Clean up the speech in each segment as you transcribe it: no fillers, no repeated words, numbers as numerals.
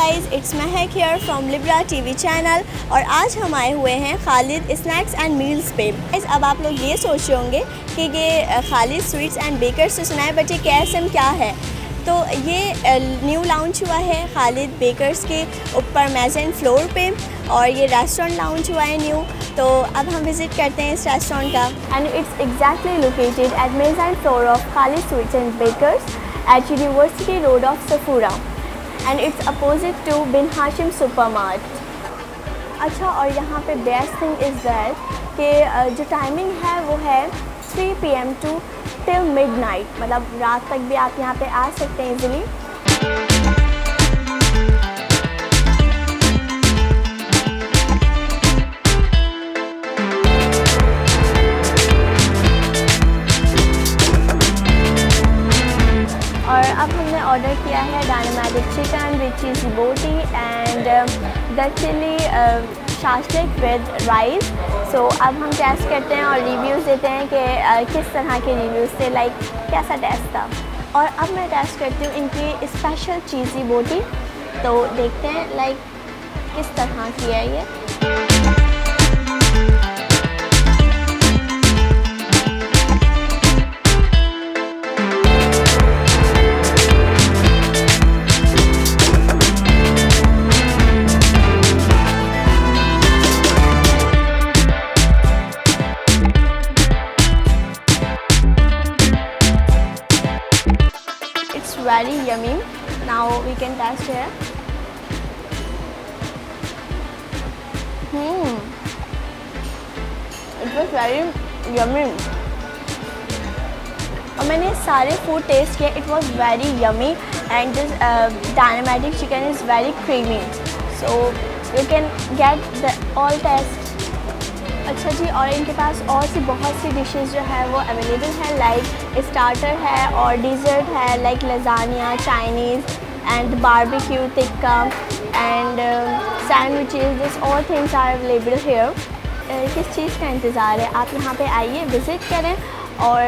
Guys, it's Mahak here from Libra TV channel और आज हम आए हुए हैं खालिद स्नैक्स एंड मील्स पे। अब आप लोग ये सोच रहे होंगे कि ये खालिद स्वीट्स एंड बेकर्स से सुना है, बट ये KSM क्या है। तो ये न्यू लॉन्च हुआ है खालिद बेकर्स के ऊपर मेज़न फ्लोर पे और ये रेस्टोरेंट लॉन्च हुआ है न्यू। तो अब हम विज़िट करते हैं इस रेस्टोरेंट का and it's exactly located at mezzanine floor of Khalid sweets and bakers at university road of Safoora and it's opposite to Bin Hashim supermart. अच्छा, और यहाँ पे बेस्ट थिंग इज़ दैट कि जो टाइमिंग है वो है 3 PM टू टिल मिडनाइट, मतलब रात तक भी आप यहाँ पे आ सकते हैं इजीली। और अब हमने ऑर्डर किया है डायनामेटिक chicken with cheesy boti and the chilli shashlik with rice. So अब हम टेस्ट करते हैं और रिव्यूज़ देते हैं कि किस तरह के रिव्यूज़ थे, लाइक कैसा टेस्ट था। और अब मैं टेस्ट करती हूँ इनकी स्पेशल चीज़ी बोटी, तो देखते हैं लाइक किस तरह की है ये। Very yummy. Now we can taste here. It was very yummy. और मैंने सारे फूड टेस्ट किए. It was very yummy and this dynamic chicken is very creamy. So you can get the all taste. अच्छा जी, और इनके पास और सी बहुत सी dishes जो है वो अवेलेबल है, लाइक स्टार्टर है और डिज़र्ट है like lasagna, Chinese and barbecue tikka and sandwiches. This all things are available here. किस चीज़ का इंतज़ार है, आप यहाँ पे आइए, विज़िट करें और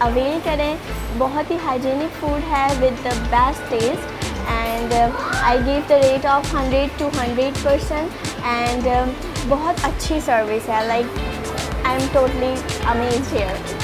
अवेल करें। बहुत ही हाइजीनिक फूड है with the best taste and I give the rate of 100 to 100% and बहुत अच्छी सर्विस है, like I am totally amazed here.